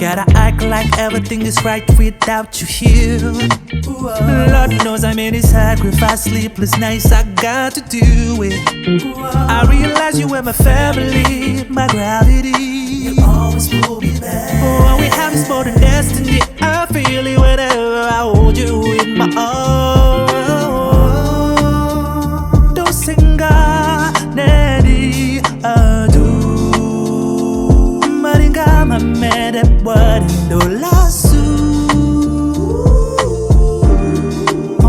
Gotta act like everything is right without you here. Lord knows how many sacrifice, sleepless nights I got to do it. I realize you were my family, my gravity. You always pull me back. What we have is more than destiny. I feel it whenever I hold you in my arms. Don't sing Nedi adu Maringa mamede bwadi lasu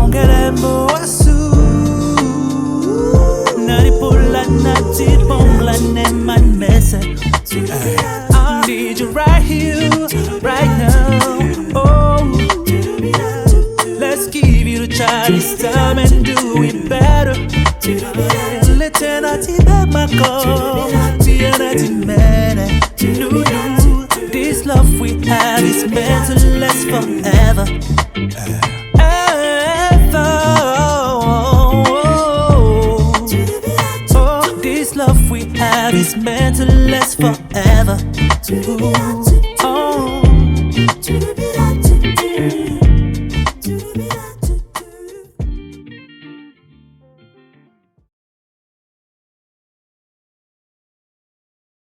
Ongèlè mboasu Nari pula nati pongla ne manese I need you right here, right now. Oh, let's give you the try this time and do it better. Let's my call, this love we have is meant to last forever. Oh, this love we have is meant to last forever.